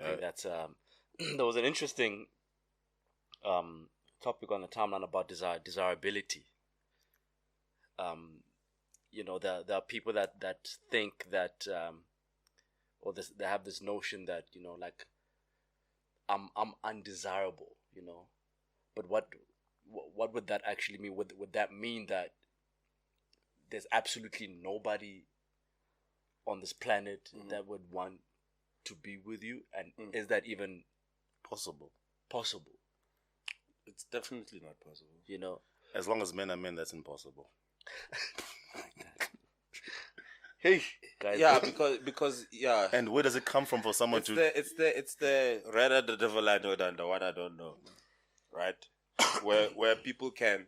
think that's there was an interesting topic on the timeline about desirability. There are people that think that they have this notion that like I'm undesirable, but what would that actually mean? Would that mean that there's absolutely nobody on this planet that would want to be with you? And is that even possible? It's definitely not possible. As long as men are men, that's impossible. Hey guys. Yeah, because And where does it come from for someone it's the rather the devil I know than the one I don't know, right? where people can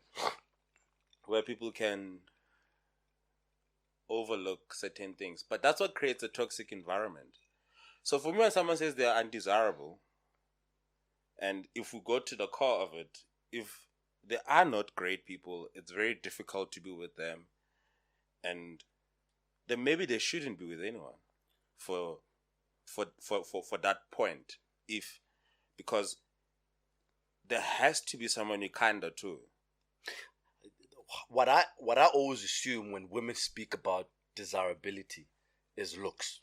overlook certain things, but that's what creates a toxic environment. So for me, when someone says they're undesirable, and if we go to the core of it, if they are not great people, it's very difficult to be with them, and then maybe they shouldn't be with anyone for that point. Because there has to be someone you kinda too. What I always assume when women speak about desirability is looks.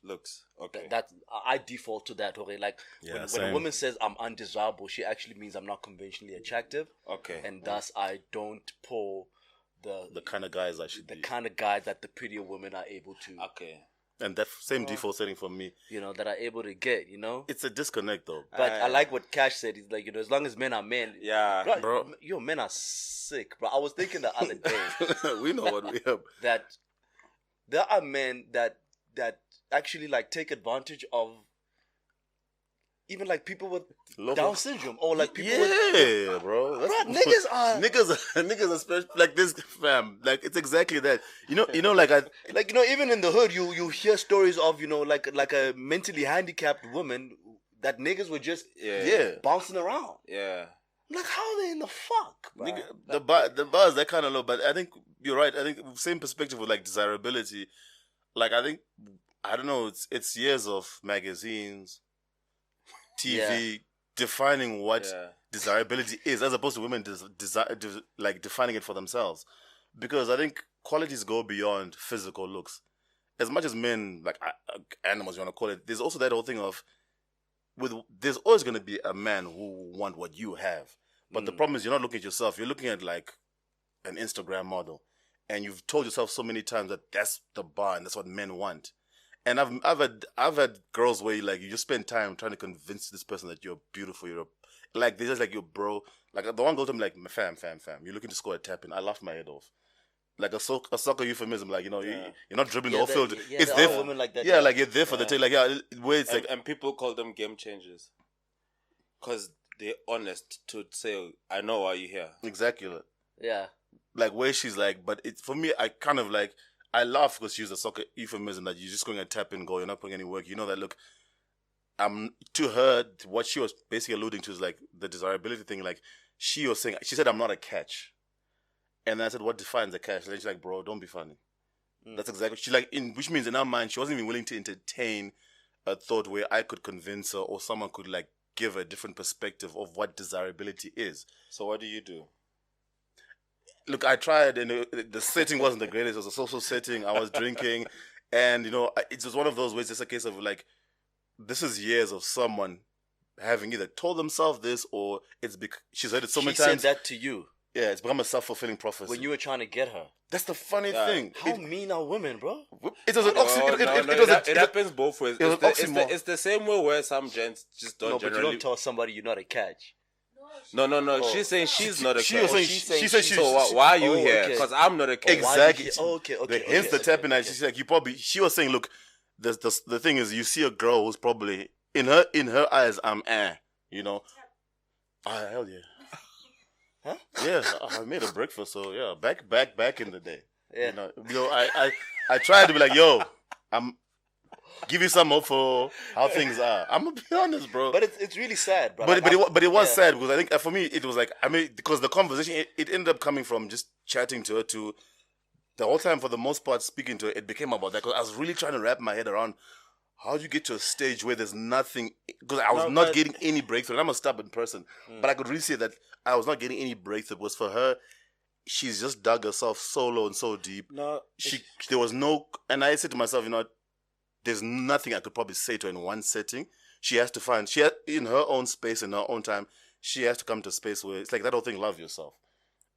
Okay. That I default to that. Okay, like when a woman says I'm undesirable, she actually means I'm not conventionally attractive. Okay. And thus I don't pull the kind of guys I should be. The kind of guys that the prettier women are able to. Okay. And that same default setting for me. That are able to get, It's a disconnect though. But I like what Cash said. He's like, as long as men are men. Yeah. Bro. Men are sick, bro. I was thinking the other day. We know what we have. That there are men that actually like take advantage of even like people with Down syndrome or like people with bro. Niggas are special like this, fam. Like it's exactly that. Like even in the hood you hear stories of like a mentally handicapped woman that niggas were just bouncing around. Yeah. Like how are they in the fuck, bro? Nigga, the bars that kind of low, but I think you're right. I think same perspective with like desirability. Like I don't know. It's years of magazines, TV defining what desirability is, as opposed to women defining it for themselves. Because I think qualities go beyond physical looks. As much as men, like animals, you want to call it, there's also that whole thing of there's always going to be a man who want what you have. But the problem is you're not looking at yourself. You're looking at like an Instagram model. And you've told yourself so many times that that's the bar and that's what men want. And I've had girls where you just spend time trying to convince this person that you're beautiful. They're just like, yo, bro. Like the one goes to me like, fam. You're looking to score a tap in. I laughed my head off. Like a soccer euphemism, like you're not dribbling the whole field. It's there for women like that. Yeah, like you're there for the take. Like where it's and people call them game changers, because they're honest to say, I know why you're here. Exactly. Yeah. Like where she's like, but it's for me. I kind of like I laugh because she used a soccer euphemism that you're just going to tap and go. You're not putting any work. You know that look. To her, what she was basically alluding to is like the desirability thing. Like she said, I'm not a catch. And I said, what defines a catch? And she's like, bro, don't be funny. That's exactly, which means in her mind, she wasn't even willing to entertain a thought where I could convince her or someone could like give a different perspective of what desirability is. So what do you do? Look, I tried and the setting wasn't the greatest. It was a social setting. I was drinking and it was one of those ways. It's a case of like, this is years of someone having either told themselves this or she's heard it so many times. She said that to you. Yeah, it's become a self-fulfilling prophecy. When you were trying to get her. That's the funny thing. How mean are women, bro? It was an it happens both ways. It's the same way where some gents just don't generally... but you don't tell somebody you're not a catch. No. Oh. She's saying she's not a catch. She said she's... So why are you here? Because I'm not a catch. Exactly. Okay. Hence the tapping. She's like, she was saying, look, the thing is, you see a girl who's probably, in her eyes, I'm hell yeah. Huh? Yeah, I made a breakfast, so yeah, back in the day. Yeah. I tried to be like, yo, I'm give you some hope for how things are. I'm gonna be honest, bro. But it's really sad, bro. But it was sad because I think for me it was like, because the conversation it ended up coming from just chatting to her to the whole time, for the most part speaking to her, it became about that, because I was really trying to wrap my head around how do you get to a stage where there's nothing? Because I was No, not but- getting any breakthrough. And I'm a stubborn person, but I could really see that I was not getting any breakthrough. Because for her, she's just dug herself so low and so deep. No, There was no, and I said to myself, there's nothing I could probably say to her in one setting. She has to find, in her own space, in her own time, she has to come to a space where it's like that whole thing, love yourself.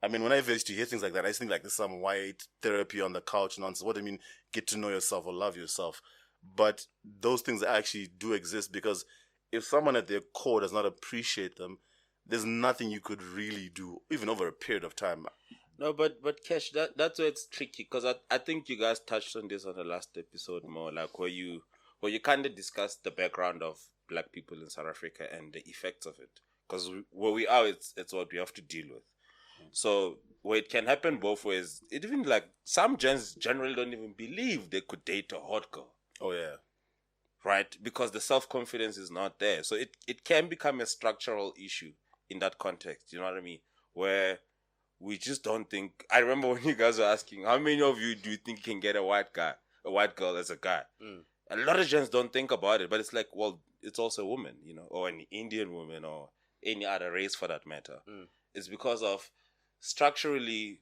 I mean, when I used to hear things like that, I just think like there's some white therapy on the couch nonsense. What do you mean, get to know yourself or love yourself? But those things actually do exist, because if someone at their core does not appreciate them, there's nothing you could really do, even over a period of time. No, but Kesh, that's where it's tricky, because I think you guys touched on this on the last episode more, like where you kind of discussed the background of black people in South Africa and the effects of it, because where we are, it's what we have to deal with. So where it can happen both ways. It even like some gens generally don't even believe they could date a hot girl. Oh yeah, right? Because the self-confidence is not there. So it can become a structural issue in that context. You know what I mean? Where we just don't think. I remember when you guys were asking, how many of you do you think can get a white girl as a guy? A lot of gens don't think about it, but it's like, well, it's also a woman, or an Indian woman or any other race for that matter. It's because of structurally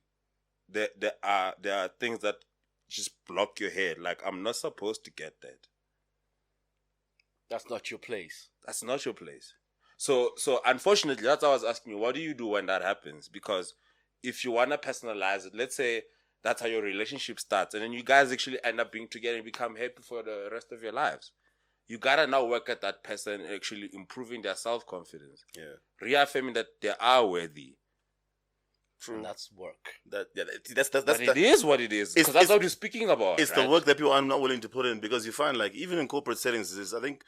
there are things that just block your head. Like, I'm not supposed to get that. That's not your place. That's not your place. So unfortunately, that's why I was asking you, what do you do when that happens? Because if you want to personalize it, let's say that's how your relationship starts, and then you guys actually end up being together and become happy for the rest of your lives. You gotta now work at that person actually improving their self-confidence. yeah, Reaffirming that they are worthy. true. And that's work. That's But it is what it is. Because that's what you're speaking about. It's right? the work that people are not willing to put in, because you find like even in corporate settings, I think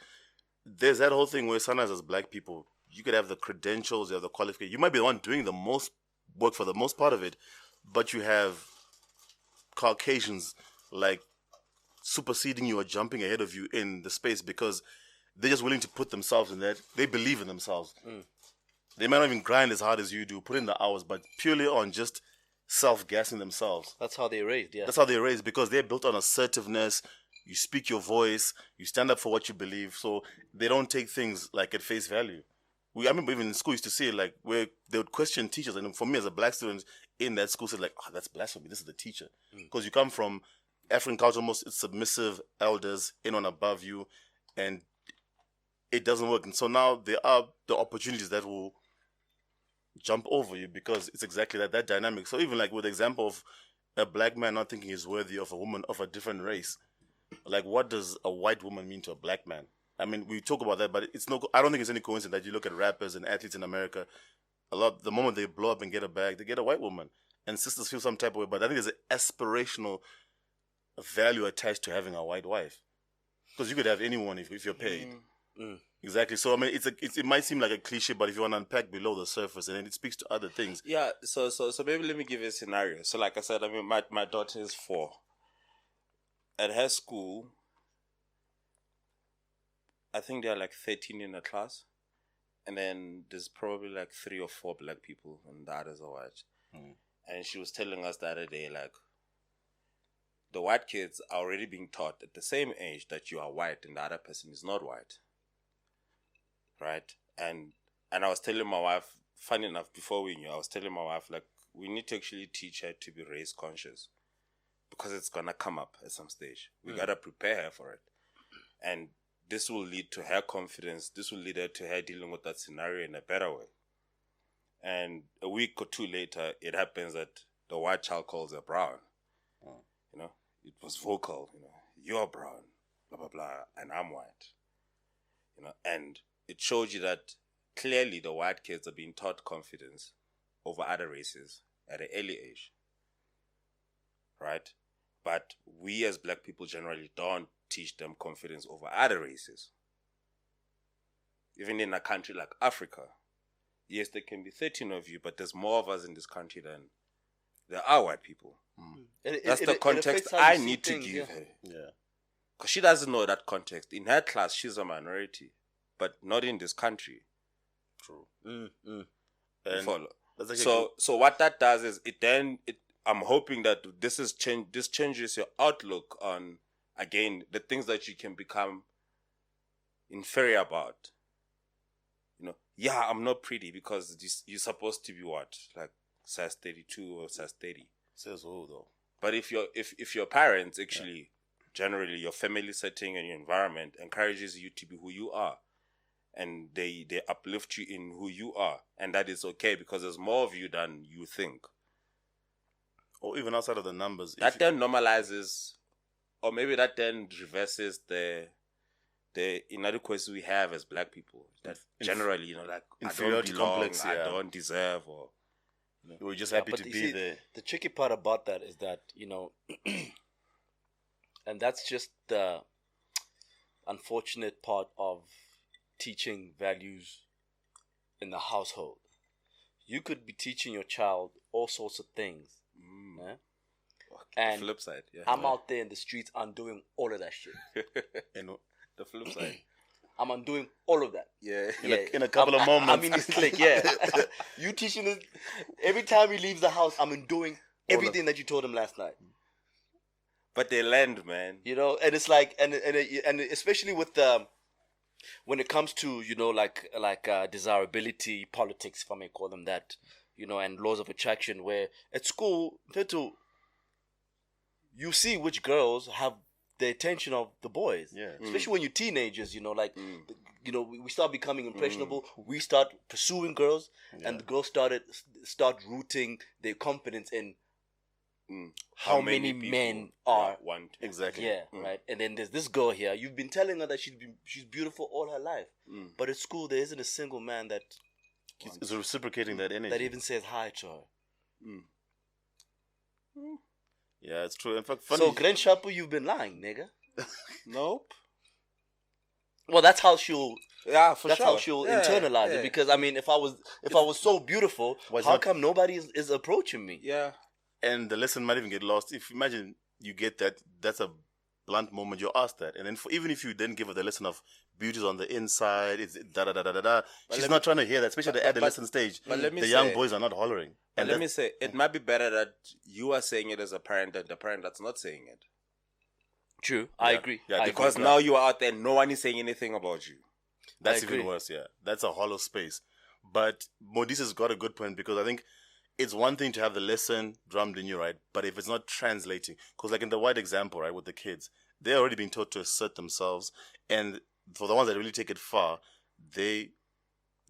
there's that whole thing where sometimes as black people, you could have the credentials, you have the qualification. You might be the one doing the most work for the most part of it, but you have Caucasians like superseding you or jumping ahead of you in the space because they're just willing to put themselves in that. They believe in themselves. They might not even grind as hard as you do, put in the hours, but purely on just self-gassing themselves. That's how they're raised, yeah. That's how they're raised, because they're built on assertiveness. You speak your voice. You stand up for what you believe. So they don't take things like at face value. I remember even in school, used to see it like where they would question teachers. And for me as a black student in that school, said like, oh, that's blasphemy. This is the teacher. Because you come from African culture, most submissive elders in and above you. And it doesn't work. And so now there are the opportunities that will jump over you, because it's exactly that dynamic. So even like with the example of a black man not thinking he's worthy of a woman of a different race, like what does a white woman mean to a black man? I mean, we talk about that, but I don't think it's any coincidence that you look at rappers and athletes in America, the moment they blow up and get a bag, they get a white woman. And sisters feel some type of way, but I think there's an aspirational value attached to having a white wife. Because you could have anyone if you're paid. Exactly. So I mean, it might seem like a cliche, but if you want to unpack below the surface, and then it speaks to other things. Yeah. So maybe let me give you a scenario. So like I said, I mean, my daughter is 4. At her school, I think there are like 13 in a class, and then there's probably like 3 or 4 black people, and the others are white. And she was telling us the other day, like, the white kids are already being taught at the same age that you are white and the other person is not white. Right? And I was telling my wife, funny enough, before we knew, I was telling my wife, like, we need to actually teach her to be race conscious, because it's going to come up at some stage. We got to prepare her for it. And this will lead to her confidence. This will lead her to her dealing with that scenario in a better way. And a week or 2 later, it happens that the white child calls her brown. You know, it was vocal, you're brown, blah, blah, blah, and I'm white. And it showed you that clearly the white kids are being taught confidence over other races at an early age. Right? But we as black people generally don't teach them confidence over other races. Even in a country like Africa, yes, there can be 13 of you, but there's more of us in this country than there are white people. That's the context I need to give her. Yeah. Because she doesn't know that context. In her class, she's a minority, but not in this country. True. And follow. So what that does is I'm hoping that this changes your outlook on, again, the things that you can become inferior about. You know, yeah, I'm not pretty because you're supposed to be what, like size 32 or size 30. Says who though? But if your parents actually, generally your family setting and your environment encourages you to be who you are, and they uplift you in who you are, and that is okay because there's more of you than you think. Or even outside of the numbers. That then normalizes, or maybe that then reverses the inadequacies we have as black people. That generally, you know, like inferiority I don't belong, complex, I don't deserve, or we're just happy to be there. The tricky part about that is that, you know, and that's just the unfortunate part of teaching values in the household. You could be teaching your child all sorts of things. Yeah? And the flip side, I'm out there in the streets undoing all of that shit. And the flip side, I'm undoing all of that. In a couple of moments. I mean, it's like, you teaching this. Every time he leaves the house, I'm undoing everything that you told him last night. But they land, man. You know, and it's like, and especially with when it comes to, you know, like desirability politics, if I may call them that, you know, and laws of attraction, where at school, you see which girls have the attention of the boys. Yeah. Especially when you're teenagers, you know, like, you know, we start becoming impressionable. We start pursuing girls, and the girls start rooting their confidence in how many men are. Want exactly. Yeah, right. And then there's this girl here. You've been telling her that she's beautiful all her life, but at school there isn't a single man that is reciprocating that energy. that even says hi to her. Yeah, it's true. In fact, funny. So, Gren Shapu, you've been lying, nigga. Nope. Well, that's how she'll. Yeah, for that's sure. how she'll internalize it. Because I mean, if I was so beautiful, how come nobody is approaching me? Yeah. And the lesson might even get lost. If imagine you get that, that's a blunt moment. You're asked that, and then even if you didn't give her the lesson of beauty's on the inside, it's da da da da da da. She's not trying to hear that, especially at the adolescent stage. But let me the young boys are not hollering. And let me say, it might be better that you are saying it as a parent than the parent that's not saying it. True, I agree. Yeah, because now you are out there, no one is saying anything about you. That's even worse. Yeah, that's a hollow space. But Modis has got a good point, because I think it's one thing to have the lesson drummed in you, right? But if it's not translating, because like in the white example, right, with the kids, they're already being taught to assert themselves, and for the ones that really take it far, they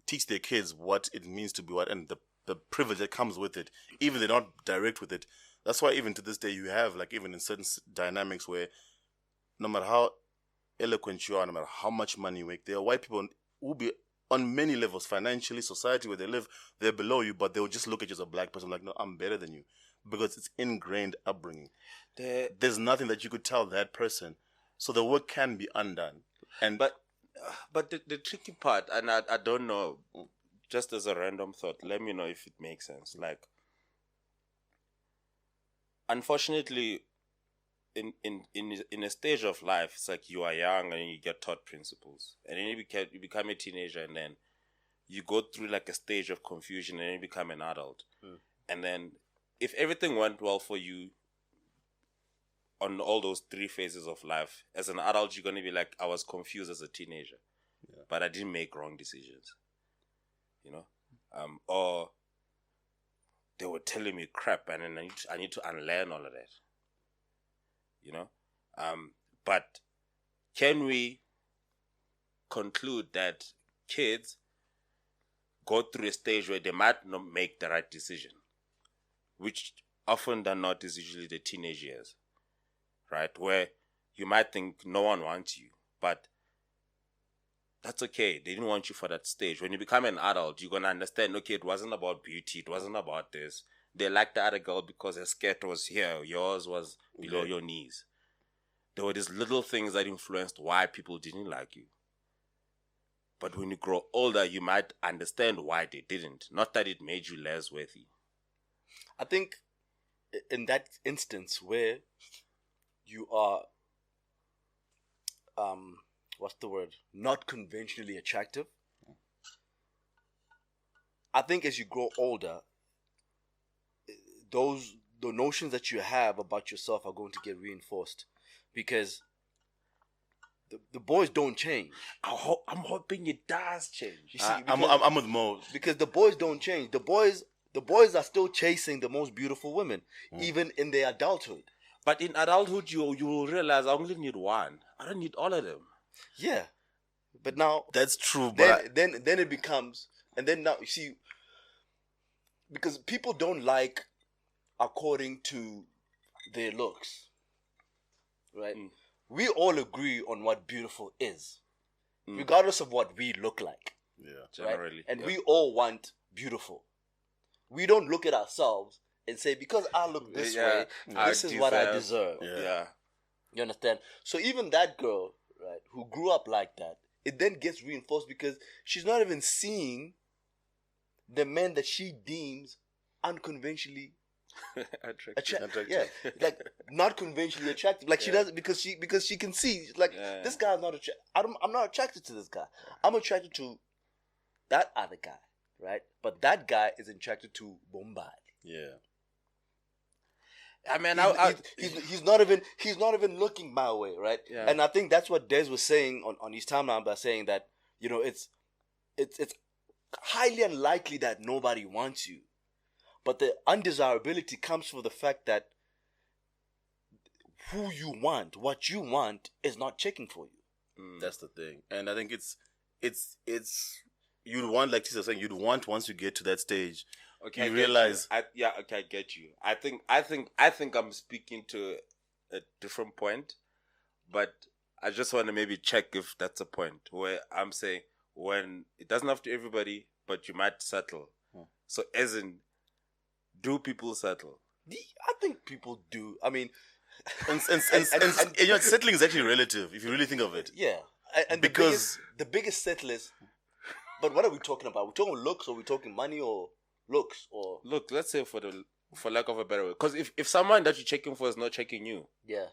teach their kids what it means to be what, and the privilege that comes with it, even if they're not direct with it. That's why even to this day you have, like, even in certain dynamics where no matter how eloquent you are, no matter how much money you make, there are white people who be on many levels, financially, society, where they live, they're below you, but they'll just look at you as a black person like, no, I'm better than you, because it's ingrained upbringing. There's nothing that you could tell that person, so the work can be undone. And but the tricky part, and I don't know, just as a random thought, let me know if it makes sense. Like, unfortunately, in a stage of life, it's like you are young and you get taught principles, and then you become a teenager, and then you go through like a stage of confusion, and then you become an adult. And then if everything went well for you on all those three phases of life, as an adult, you're going to be like, I was confused as a teenager, but I didn't make wrong decisions, you know, or they were telling me crap, and then I need to unlearn all of that, you know. But can we conclude that kids go through a stage where they might not make the right decision, which often than not is usually the teenage years, right? Where you might think no one wants you, but that's okay. They didn't want you for that stage. When you become an adult, you're going to understand, okay, it wasn't about beauty. It wasn't about this. They liked the other girl because her skirt was here. Yours was below your knees. There were these little things that influenced why people didn't like you. But when you grow older, you might understand why they didn't. Not that it made you less worthy. I think in that instance where you are, what's the word? Not conventionally attractive. I think as you grow older, the notions that you have about yourself are going to get reinforced, because the boys don't change. I'm hoping it does change. You see, I'm with Mo. because the boys don't change. The boys are still chasing the most beautiful women, even in their adulthood. But in adulthood, you will realize I only need one. I don't need all of them. Yeah, but now That's true, but then it becomes, and then now you see, because people don't like according to their looks, right? We all agree on what beautiful is, regardless of what we look like. yeah. Generally, right? And we all want beautiful. We don't look at ourselves and say, because I look this way, this is what I deserve. Yeah. You understand? So even that girl, right, who grew up like that, it then gets reinforced because she's not even seeing the men that she deems unconventionally Attractive. Yeah, like not conventionally attractive. Like she doesn't because she can see like this guy's not attracted. I'm not attracted to this guy. I'm attracted to that other guy, right? But that guy is attracted to Bombay. Yeah. I mean, he's not even looking my way, right? Yeah. And I think that's what Des was saying on his timeline by saying that, you know, it's highly unlikely that nobody wants you, but the undesirability comes from the fact that who you want, what you want, is not checking for you. That's the thing, and I think it's you'd want, like Tisa was saying, you'd want once you get to that stage. Okay, you realize. I get you. I think I'm speaking to a different point, but I just want to maybe check if that's a point where I'm saying when it doesn't have to everybody, but you might settle. So as in, do people settle? I think people do. I mean, and you know, settling is actually relative if you really think of it. Yeah, and because the biggest settlers. But what are we talking about? We're talking looks, or we're talking money, or looks, or look. Let's say for lack of a better word, because if someone that you're checking for is not checking you, yeah,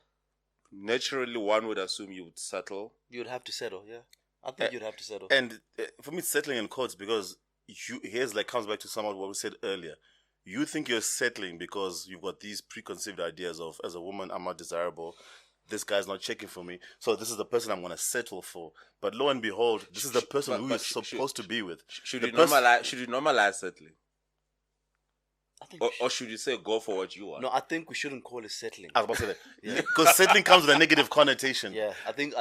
naturally one would assume you would settle. You'd have to settle. Yeah, I think you'd have to settle. And for me, it's settling in quotes because here's like comes back to some of what we said earlier. You think you're settling because you've got these preconceived ideas of, as a woman, I'm not desirable. This guy's not checking for me, so this is the person I'm going to settle for. But lo and behold, this is the person who you're supposed to be with. Should you normalize settling? I think or should you say go for what you want? No, I think we shouldn't call it settling. I was about to say that. Because settling comes with a negative connotation. Yeah, I think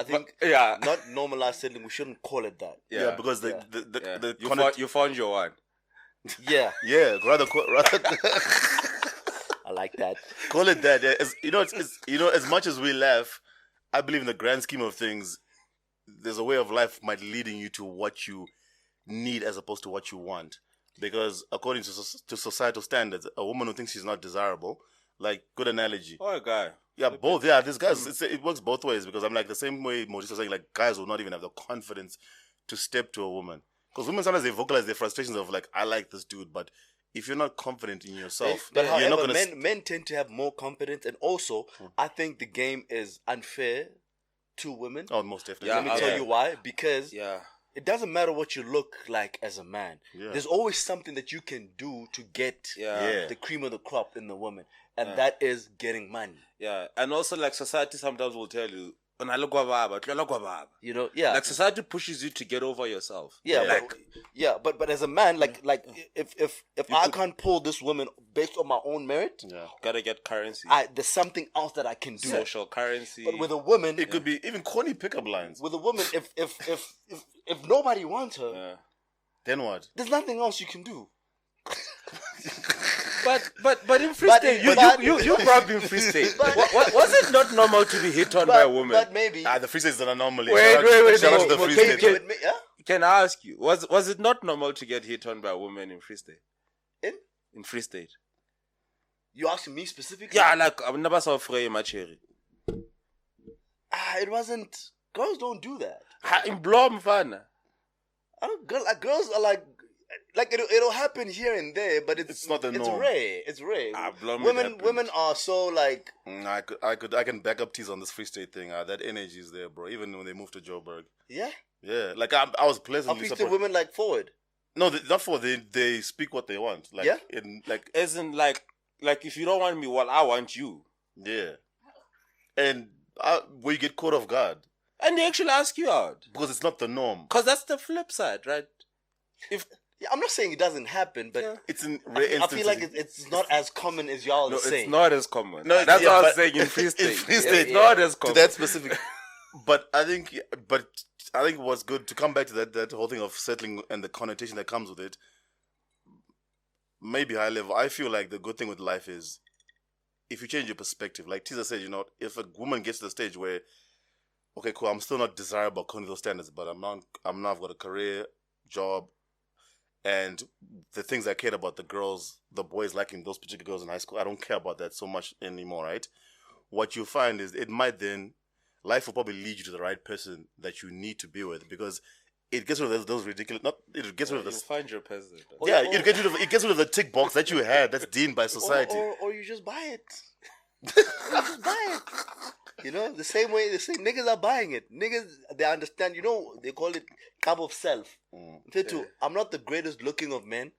not normalized settling. We shouldn't call it that. Yeah, because you found your one. Yeah, rather. I like that. Call it that. Yeah. As much as we laugh, I believe in the grand scheme of things, there's a way of life might leading you to what you need as opposed to what you want. Because according to societal standards, a woman who thinks she's not desirable, like, good analogy. Oh, a guy. Yeah, both. Yeah, this guys, it works both ways. Because I'm like the same way Moses was saying, like, guys will not even have the confidence to step to a woman. Because women sometimes they vocalize their frustrations of like, I like this dude, but if you're not confident in yourself, but you're however, not gonna men tend to have more confidence, and also I think the game is unfair to women. Oh, most definitely. Let me tell you why. Because yeah, it doesn't matter what you look like as a man. Yeah. There's always something that you can do to get the cream of the crop in the woman, and that is getting money. Yeah, and also like society sometimes will tell you, you know, yeah, like society pushes you to get over yourself. Yeah, like, but as a man, like if I can't pull this woman based on my own merit, gotta get currency. There's something else that I can do. Social currency. But with a woman, it could be even corny pickup lines. With a woman, if nobody wants her, then what? There's nothing else you can do. But in Free State, you grew up in Free State. Was it not normal to be hit on by a woman? But maybe the Free State is an anomaly. Wait. Shout out to the Free State. Can I ask you, was it not normal to get hit on by a woman in Free State? In Free State. You asking me specifically? Yeah, like I've never saw Frey Macheri. It wasn't. Girls don't do that. In Blom, fun. Girls are like it'll happen here and there, but it's not the norm. It's rare. Women are so like. I can back up tease on this Free State thing. That energy is there, bro. Even when they moved to Joburg. Yeah. Yeah, like I was pleasantly surprised. Are Free State women like forward? No, not forward. They speak what they want. Like, as in like if you don't want me, well, I want you. Yeah. And where you get caught off guard. And they actually ask you out. Because it's not the norm. Because that's the flip side, right? Yeah, I'm not saying it doesn't happen, but It's in I rare feel instances. like it's not as common as y'all No, are saying. it's not as common. No, That's yeah, what I was but saying in Free State. in Free State, It's not as to common. that specific. But I think what's good to come back to that whole thing of settling and the connotation that comes with it. Maybe high level. I feel like the good thing with life is if you change your perspective. Like Tisa said, if a woman gets to the stage where, okay, cool, I'm still not desirable according to those standards, but I've got a career, job, and the things I cared about, the boys liking those particular girls in high school, I don't care about that so much anymore, right? What you find is life will probably lead you to the right person that you need to be with, because it gets rid of those ridiculous, it gets rid of You'll the, find your president. it gets rid of the tick box that you had that's deemed by society. Or you just buy it. You just buy it. The same way niggas are buying it. Niggas, they understand, they call it cup of self. Say too, I'm not the greatest looking of men.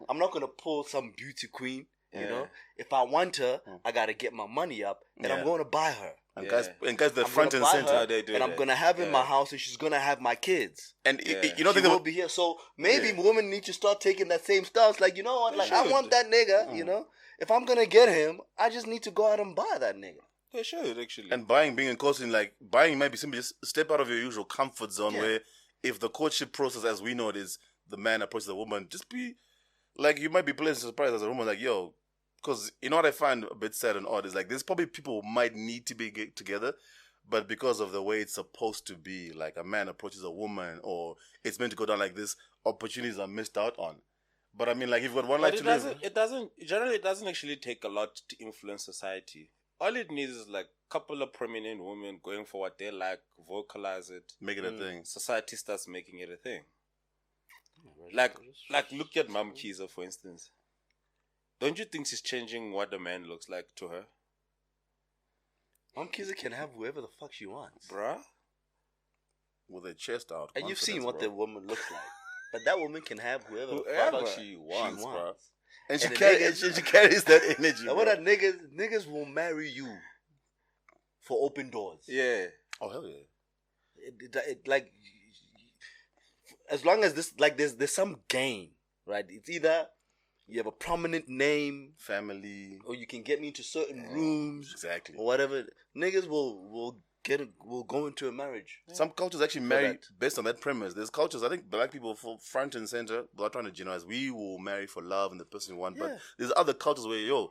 I'm not gonna pull some beauty queen. If I want her, I gotta get my money up, and I'm gonna buy her. And guys, they're I'm front gonna and buy center. her, They do and I'm that. gonna have in my house, and she's gonna have my kids. And She will be here. So maybe women need to start taking that same stance. Like, you know what? Like, I want that nigga. If I'm gonna get him, I just need to go out and buy that nigga. They should, actually. And being in courting, like buying might be simply just step out of your usual comfort zone where if the courtship process as we know it is, the man approaches the woman, just be like, you might be pleasantly surprised as a woman, like, yo, because what I find a bit sad and odd is like there's probably people who might need to be together, but because of the way it's supposed to be, like a man approaches a woman or it's meant to go down like this, opportunities are missed out on. But I mean, like, you've got one life to live. It doesn't actually take a lot to influence society. All it needs is like a couple of prominent women going for what they like, vocalize it, Make it a thing. Society starts making it a thing. Like look at Mom Kiza, for instance. Don't you think she's changing what the man looks like to her? Mom Kiza can have whoever the fuck she wants, Bruh? With her chest out. And you've seen what the woman looks like. But that woman can have whoever the Whoever fuck she wants, bro. And And she carries that energy. And what are niggas will marry you for open doors. Yeah. Oh, hell yeah. It like, as long as there's some gain, right? It's either you have a prominent name, family, or you can get me into certain rooms, exactly, or whatever. Niggas will go into a marriage. Some cultures actually marry based on that premise. There's cultures, I think black people for front and center, without trying to generalize, we will marry for love and the person we want. Yeah. But there's other cultures where,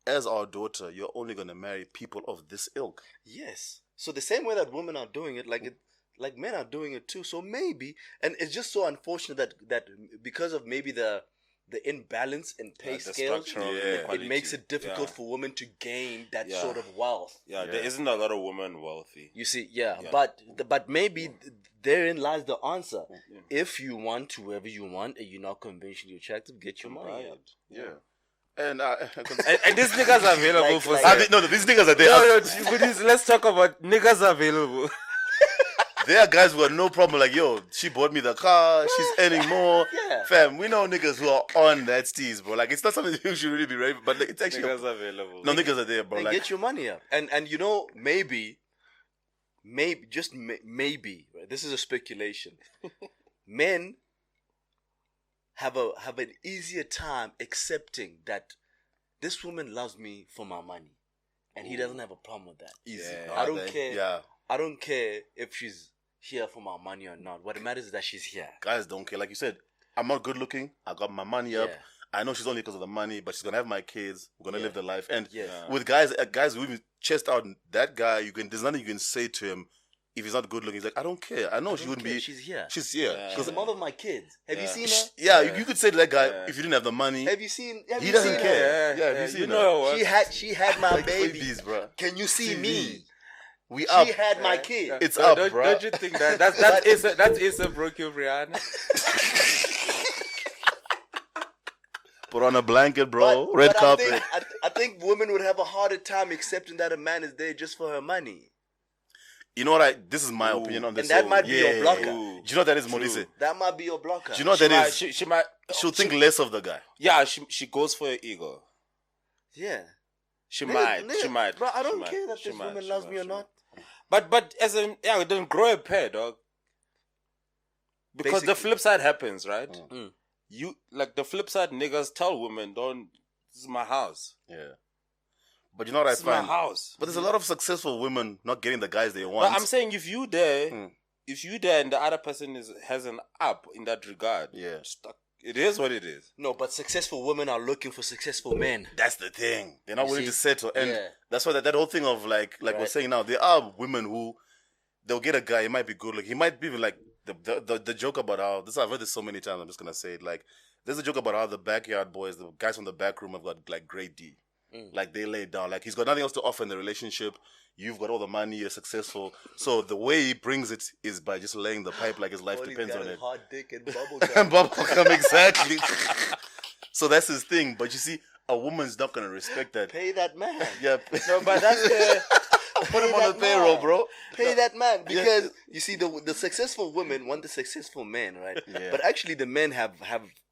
as our daughter, you're only gonna marry people of this ilk. Yes. So the same way that women are doing it, like men are doing it too. So maybe, and it's just so unfortunate that because of maybe the imbalance in pay scales, it makes it difficult for women to gain that sort of wealth. Yeah, there isn't a lot of women wealthy. You see, but maybe therein lies the answer. If you want whoever you want and you're not conventionally attractive, get your money up. Yeah. And these niggas are available for these niggas are there. Let's talk about niggas available. There are guys who have no problem, like, she bought me the car, she's earning more. Yeah. Fam, we know niggas who are on that steez, bro. Like, it's not something you should really be ready, but like, it's actually niggas available. No, niggas are there, bro. Like, get your money up. And maybe, right? This is a speculation. Men have an easier time accepting that this woman loves me for my money, and he doesn't have a problem with that. Easy. I don't care. Yeah. I don't care if she's here for my money or not. What matters is that she's here. Guys don't care. Like you said, I'm not good looking. I got my money up. I know she's only because of the money, but she's gonna have my kids. We're gonna live the life. And with guys who even chest out that guy, there's nothing you can say to him if he's not good looking. He's like, I don't care. I know she wouldn't be. She's here. She's here. She's the mother of my kids. Have you seen her? Yeah, you could say to that guy, if you didn't have the money. Have you seen? He doesn't care. Yeah, have you seen her? She had my baby. Babies, bro. Can you see me? She had my kid. It's up, bro. Don't you think that's Issa broke you, Brianna? Put on a blanket, bro. Red carpet. I think women would have a harder time accepting that a man is there just for her money. You know what? This is my opinion on this. And that might be your blocker. Do you know what that is, Maurice? That might be your blocker. Do you know what that is? She'll think less of the guy. Yeah, she goes for her ego. Yeah. She might. Bro, I don't care that this woman loves me or not. But as in, yeah, then grow a pair, dog. Because the Basically. flip side happens, right? Mm. You like the flip side. Niggas tell women, "Don't. This is my house. Yeah. But you know what I This is my find? house." But there's a lot of successful women not getting the guys they want. But I'm saying if you there, Mm. and the other person has an up in that regard, Yeah. it is what it is. No, but successful women are looking for successful men. That's the thing. They're not You willing see? to settle. And Yeah. that's why that whole thing of like we're Right. saying now, there are women who they'll get a guy, he might be good, like he might be like the joke about how this I've heard this so many times, I'm just gonna say it. Like there's a joke about how the backyard boys, the guys from the back room have got like grade D. Like they lay it down. Like he's got nothing else to offer in the relationship. You've got all the money, you're successful. So the way he brings it is by just laying the pipe like his life depends on it. Hard dick and bubble And bubblegum, exactly. So that's his thing. But you see, a woman's not gonna respect that. Pay that man. Yeah. No, but that's the. Put him Pay on the that payroll, man. bro. Pay that man, because you see the successful women want the successful men, right? Yeah. But actually the men have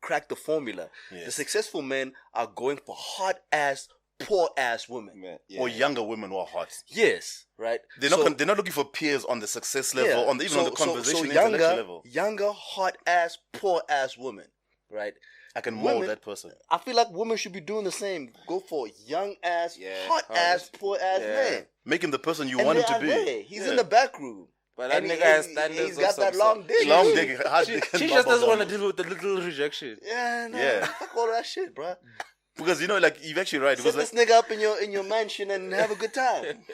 cracked the formula. Yes. The successful men are going for hot ass, poor ass women. Man, yeah. Or younger women who are hot. Yes, right. They're not looking for peers on the success level, on the conversation intellectual level. younger, hot ass, poor ass women, right? I can mold women- that person. I feel like women should be doing the same. Go for young ass, Yeah, hot ass, hardest. poor ass Yeah. man. Make him the person you And want they him to are be. there. He's Yeah. in the back room. But that And nigga has he's standards. got that long dick. Long too. dick, hard dick. and She just doesn't bubble want to gum. deal with the little rejection. Yeah, no, Yeah. fuck all that shit, bro. Because you know, like you're actually right. Set Because this like, nigga up in your mansion and have a good time.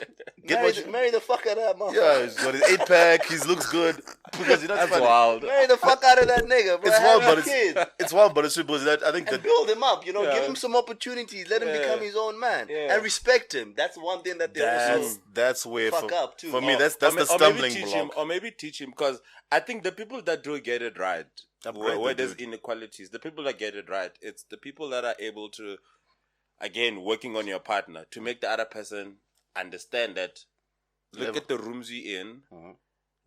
Get marry the fuck out of that motherfucker. yeah, he's got his 8-pack. He looks good. Because you know, it's That's funny. wild. Marry the fuck out of that nigga, bro. It's Have wild, a but kid. it's wild, but it's true. Because I think And that build him up, you know, Yeah. give him some opportunities, let him Yeah. become his own man, Yeah. and respect him. That's one thing that they also that's where fuck for, up too. for me. Or- That's or the maybe stumbling teach block. him, or maybe teach him, because I think the people that do get it right, Upgrade where the there's dude. inequalities, the people that get it right, it's the people that are able to, again, working on your partner to make the other person understand that. Look Level. at the rooms you're in, Mhm.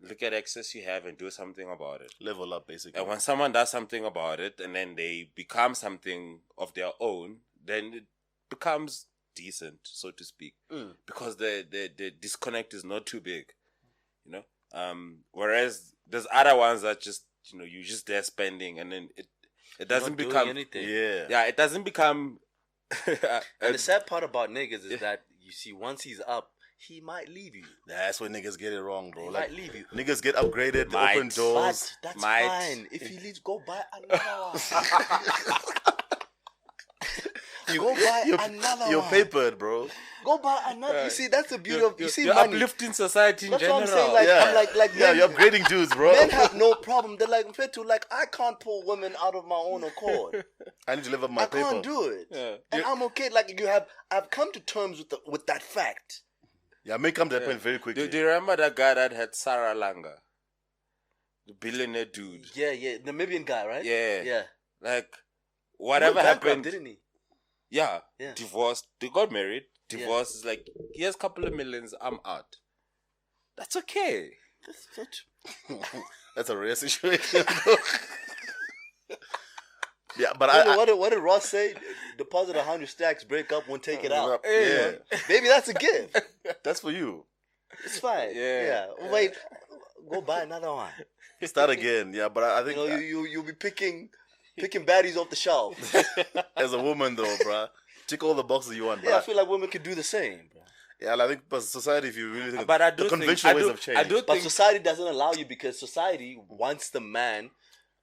look at access you have, and do something about it. Level up, basically. And when someone does something about it, and then they become something of their own, then it becomes decent, so to speak, because the disconnect is not too big, you know. Whereas there's other ones that just, you know, you just there spending, and then it doesn't not doing become anything. Yeah. it doesn't become. And the sad part about niggas is that you see, once he's up, he might leave you. That's where niggas get it wrong, bro. He Like might leave you. niggas get upgraded, they Might. open doors. But that's Might. fine. If he leaves, go buy another one. Go buy another You're one. papered, bro. Go buy another. You see, that's the beauty of you see you're money. uplifting society in That's general. what I'm saying. Like, Yeah. I'm like Yeah, men, you're upgrading dudes, bro. men have no problem. They're like, Fetu, like I can't pull women out of my own accord. I need to live up my I paper. can't do it, Yeah. and I'm okay. Like I've come to terms with that fact. Yeah, I may come to that point very quickly. Do you remember that guy that had Sarah Langa? The billionaire dude. Yeah, Namibian guy, right? Yeah. yeah. Like, He whatever went bankrupt, happened. didn't he? Yeah. Yeah. Divorced. They got married. Divorce is like, here's a couple of millions, I'm out. That's okay. That's a rare situation. Yeah, but What did Ross say? Deposit 100 stacks, break up, won't take it out. Yeah, Baby, that's a gift. that's for you. It's fine. Yeah. Wait, go buy another one. Start again. Yeah, but I You think know, you'll be picking baddies off the shelf. as a woman though, bruh, tick all the boxes you want. But Yeah, I feel like women could do the same. Bro. yeah, I think, but society, if you really think, But I the do think, conventional ways have changed. I do But think, society doesn't allow you because society wants the man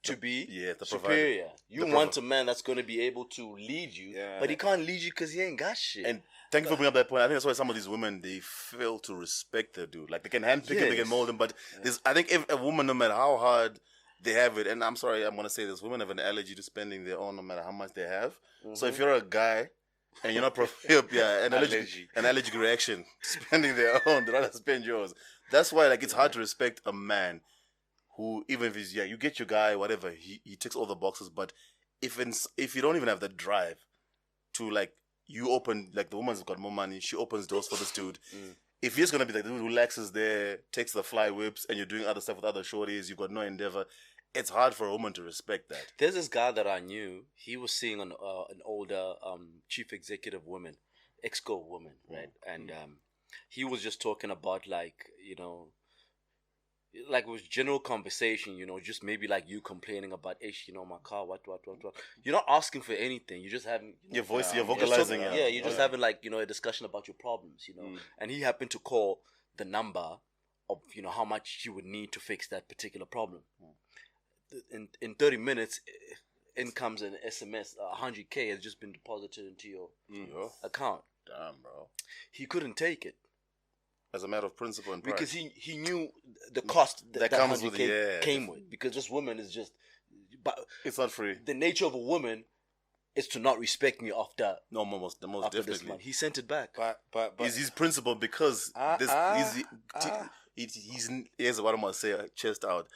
to be the superior. You The want a man that's going to be able to lead you, Yeah. but he can't lead you because he ain't got shit. And thank you for bringing up that point. I think that's why some of these women, they fail to respect their dude. Like they can handpick him, they can Yes. mold him, but I think if a woman, no matter how hard they have it, and I'm sorry, I'm gonna say this, women have an allergy to spending their own, no matter how much they have. So if you're a guy and you're not an allergic reaction to spending their own, they'd rather spend yours. That's why like it's hard to respect a man who, even if he's you get your guy, whatever, he ticks all the boxes, but if you don't even have the drive to like you open, like the woman's got more money, she opens doors for this dude. If he's gonna be like the dude who relaxes there, takes the fly whips, and you're doing other stuff with other shorties, you've got no endeavor, it's hard for a woman to respect that. There's this guy that I knew. He was seeing an older chief executive woman, exco woman, right? And he was just talking about like, you know, like it was general conversation, you know, just maybe like you complaining about ish, you know, my car, what. You're not asking for anything. You're just having, you know, Your voice, Yeah, you're I'm just vocalizing. talking- yeah, you're just having like, you know, a discussion about your problems, you know. Mm. And he happened to call the number of, you know, how much you would need to fix that particular problem. In 30 minutes, in comes an SMS, 100K has just been deposited into your Yo, account. damn, bro. He couldn't take it As a matter of principle and pride. because he knew the cost that comes with 100K it, yeah. came with. Because this woman is just, but It's not free. the nature of a woman is to not respect me after No, most after this definitely. month. He sent it back. But Is his principle because here's what I'm gonna say, chest out.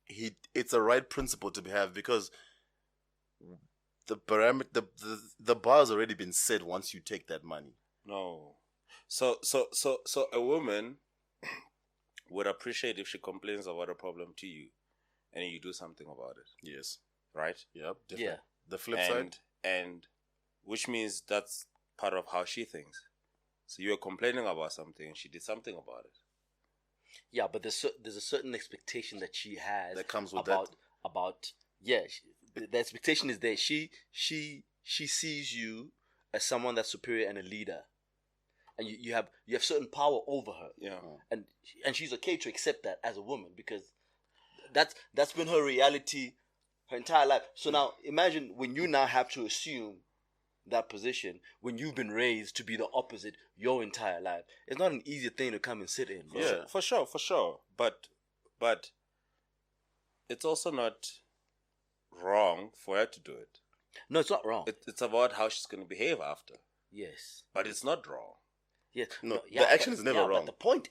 It's a right principle to have because the parameter, the bar's already been set once you take that money. no. So a woman would appreciate if she complains about a problem to you, and you do something about it, Yes. right? Yep. Different. Yeah. The flip side. And which means that's part of how she thinks. So you were complaining about something, and she did something about it. Yeah, but there's a certain expectation that she has That comes with about the expectation is there. She sees you as someone that's superior and a leader, and you have certain power over her, Yeah. and she's okay to accept that as a woman because that's been her reality her entire life. So now imagine when you now have to assume that position when you've been raised to be the opposite your entire life. It's not an easy thing to come and sit in. Bro. Yeah. For sure. But it's also not wrong for her to do it. No, it's not wrong. It's about how she's going to behave after. Yes. But it's not wrong. Yes. No, the action is never wrong. But the point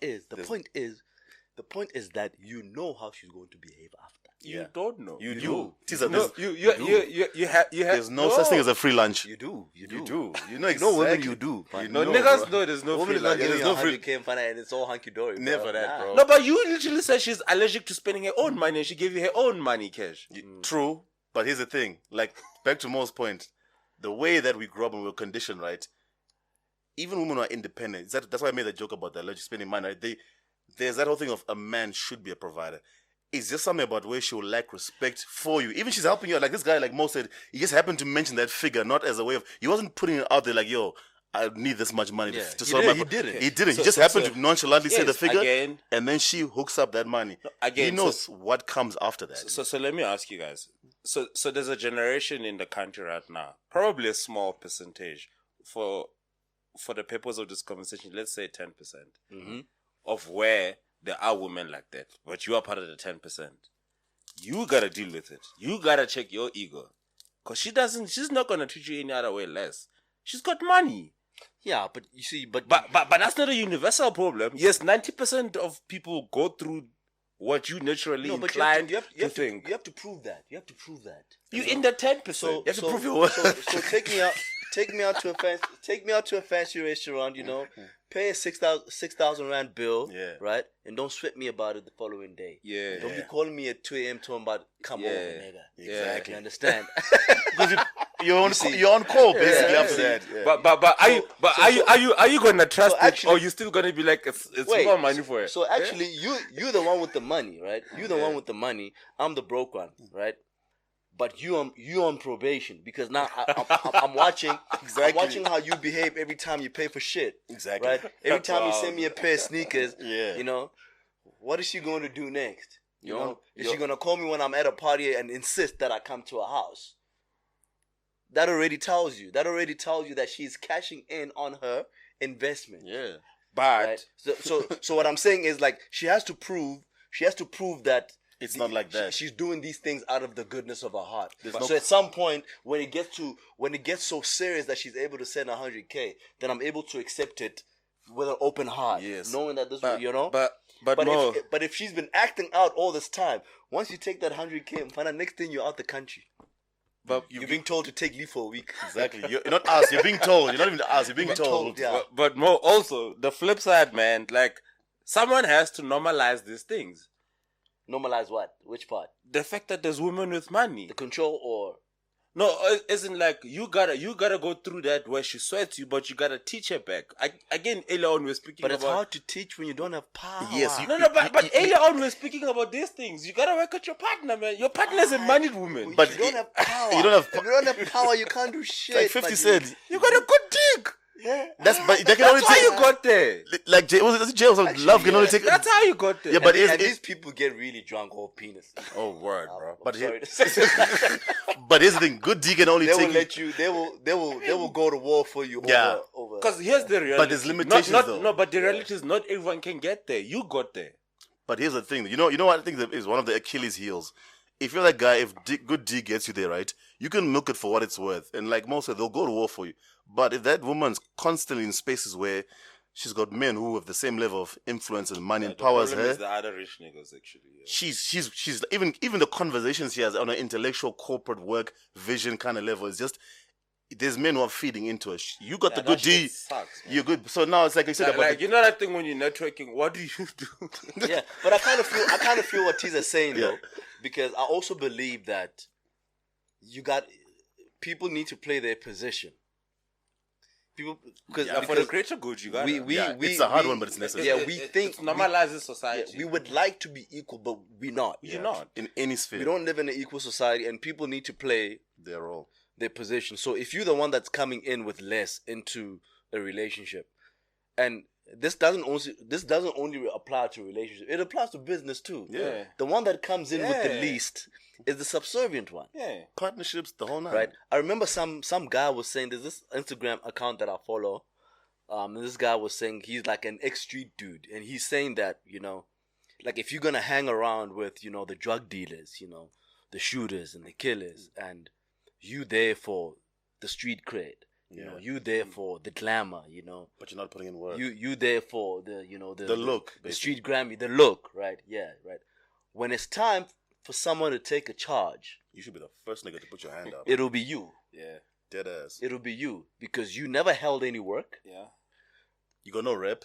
is that you know how she's going to behave after. You Yeah. don't know. You do. do. Teaser, No, you have. there's no such thing as a free lunch. You do. You know You exactly. know women you do. You No, know, niggas bro. know there's no Woman free is not lunch. giving there's you no free- 100K and it's all hunky dory. Never that, bro. No, but you literally said she's allergic to spending her own money, and she gave you her own money cash. True, but here's the thing. Like, back to Mo's point, the way that we grew up and we were conditioned, right? Even women are independent. That's why I made that joke about the allergic spending money. Right? There's that whole thing of a man should be a provider. It's just something about where she will lack respect for you. Even she's helping you. Like this guy, like Mo said, he just happened to mention that figure, not as a way of, he wasn't putting it out there like, yo, I need this much money Yeah, to he solve did- my he pro-" didn't. He didn't. So- he just so- happened so- to nonchalantly say the Yes, figure, again- and then she hooks up that money. again, he knows what comes after that. So let me ask you guys. So there's a generation in the country right now, probably a small percentage, for the purpose of this conversation, let's say 10%, Mm-hmm. of where there are women like that, but you are part of the 10%. You gotta deal with it. You gotta check your ego, cause she's not gonna treat you any other way less. She's got money. Yeah, but you see, but But that's not a universal problem. Yes, 90% of people go through what you naturally no, but inclined you have think. you have to prove that. You have to prove that. You know? in the 10%. So You have to so, prove your worth. so take me out to a fancy restaurant. You know, pay a 6,000 rand bill. Yeah. Right, and don't sweat me about it the following day. Yeah. Don't be calling me at 2 a.m. talking about come Yeah. over, nigga. Exactly. You understand? Because you're on call basically Yeah, after yeah. that. Yeah. But are you gonna trust it, actually- or you still gonna be like it's Wait, more money for it? So actually, you're the one with the money, right? You're the one with the money. I'm the broke one, right? But you on probation because now I'm watching. Exactly. I'm watching how you behave every time you pay for shit. Exactly. Right. Every time you Wow. send me a pair of sneakers. Yeah. You know, what is she going to do next? You Yo- know, is yo- she gonna call me when I'm at a party and insist that I come to her house? That already tells you. That already tells you that she's cashing in on her investment. Yeah. But Right. So what I'm saying is like she has to prove that It's not like that. she's doing these things out of the goodness of her heart. There's So no- at some point when it gets so serious that she's able to send 100K, then I'm able to accept it with an open heart, Yes. knowing that this, but you know. but But if she's been acting out all this time, once you take that 100K and find out next thing you're out the country. but You're being told to take leave for a week. Exactly. You're not asked. You're being told. You're not even asked. You're being told. yeah. but more also the flip side, man. Like someone has to normalize these things. Normalize what? Which part? The fact that there's women with money. The control or No, isn't like you gotta go through that where she sweats you, but you gotta teach her back. Again, earlier on we're speaking But it's about. hard to teach when you don't have power. Yes, But earlier on we're speaking about these things. You gotta work with your partner, man. Your partner is a married woman. But you don't have power. you don't have If you don't have power, you can't do shit. like 50 said. you got a good dick. Yeah. That's but they can only That's how take. you got there. Like Jay, was it Jay or something? Actually, Love can yeah. only take. That's how you got there. Yeah, but and it's, these people get really drunk off penis. oh word, bro. I'm But sorry here, to say that. but here's the thing: good D can only They take. will let you. They will go to war for you. Yeah. Over. Because here's the reality. But there's limitations, though. No, but the reality is not everyone can get there. You got there. But here's the thing: you know what I think that is one of the Achilles' heels. If you're that guy, if good D gets you there, right, you can milk it for what it's worth, and like most of, they'll go to war for you. But if that woman's constantly in spaces where she's got men who have the same level of influence and money and power as The problem her, is the other rich niggas actually. Yeah. she's even the conversations she has on an intellectual corporate work vision kind of level is just there's men who are feeding into her. You got the good that D, shit sucks, man. you're good. So now it's like I said about Like you know that thing when you're networking, what do you do? Yeah, but I kind of feel what T's saying though, Yeah. because I also believe that people need to play their position. People, because For the greater good, you got it's a hard one, but it's necessary. Yeah, we think it normalizes society. we would like to be equal, but we're not. You're not. in any sphere. We don't live in an equal society, and people need to play their role. their position. So if you're the one that's coming in with less into a relationship, and this doesn't only apply to relationship, it applies to business too. Yeah. The one that comes in with the Yeah. least is the subservient one. Yeah. Partnerships, the whole nine. Right. I remember some guy was saying, there's this Instagram account that I follow. And this guy was saying he's like an ex-street dude, and he's saying that, like if you're gonna hang around with, the drug dealers, the shooters and the killers, and you there for the street cred, you there for the glamour, But you're not putting in work. you there for the the look, the basically. street Grammy, the look, right? Yeah, right. When it's time for someone to take a charge, You should be the first nigga to put your hand up. it'll be you. Yeah. Dead ass. It'll be you, because you never held any work. Yeah. You got no rep,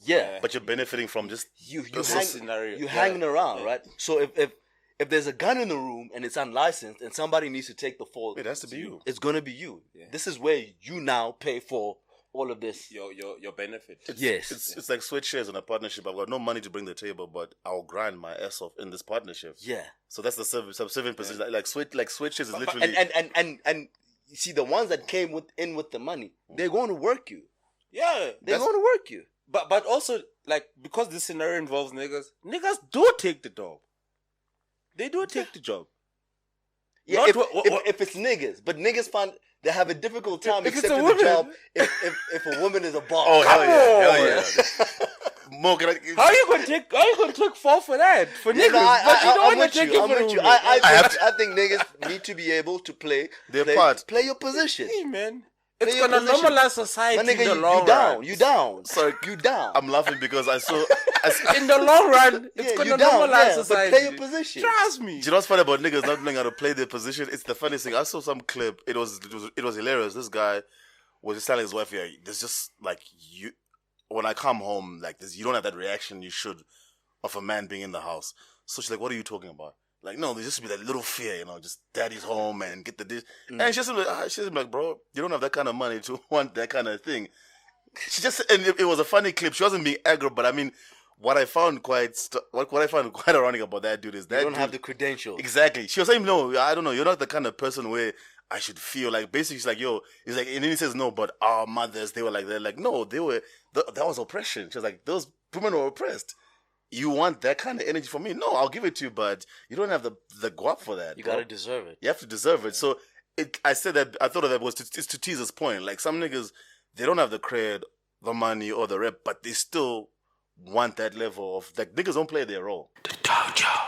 Yeah, but you're benefiting from just you That's the scenario. you Yeah. hanging around, Yeah. right? So if there's a gun in the room and it's unlicensed and somebody needs to take the fall, it has to be you. it's gonna be you. Yeah. This is where you now pay for all of this. Your benefit. Yes. It's like switch shares in a partnership. I've got no money to bring to the table, but I'll grind my ass off in this partnership. Yeah. So that's the subservient position. Like switch shares is literally. And you see, the ones that came with the money, they're going to work you. Yeah. They're going to work you. But also like because this scenario involves niggas do take the job. They do take the job. Yeah, Not if it's niggas, but niggas find they have a difficult time If it's a accepting the woman. job if a woman is a boss. Oh hell yeah, hell on. yeah. More can I? How are you gonna take fall for that? For Yeah, niggas, no, but you don't I'm want with to take you. it I'm for with you. women. I think niggas need to be able to play Their part. Play your position. Hey, man. Play It's your gonna position. normalize society My nigga, in the you long down. run. You down. Sorry. You down. I'm laughing because I saw. In the long run, it's Yeah, gonna you down, normalize yeah, society. but play your position. Trust me. Do you know what's funny about niggas not knowing how to play their position? It's the funniest thing. I saw some clip. It was hilarious. This guy was just telling his wife, "Yeah, there's just like you. When I come home, like this, you don't have that reaction you should of a man being in the house." So she's like, "What are you talking about?" Like, no, there just be that little fear, just daddy's home and get the dish. And she's like, bro, you don't have that kind of money to want that kind of thing. She just, and it was a funny clip. She wasn't being aggro, but I mean, what I found quite ironic about that dude is that You don't dude, have the credentials. exactly. She was saying, no, I don't know. You're not the kind of person where I should feel like, basically, she's like, yo, he's like, and then he says, no, but our mothers, they were like, they're like, no, that was oppression. She was like, those women were oppressed. You want that kind of energy from me? No, I'll give it to you, but you don't have the guap for that. You bro. gotta deserve it. You have to deserve it. So I said that, I thought of that was to Teaser's point. Like some niggas, they don't have the cred, the money, or the rep, but they still want that level of, like, niggas don't play their role. The Dojo.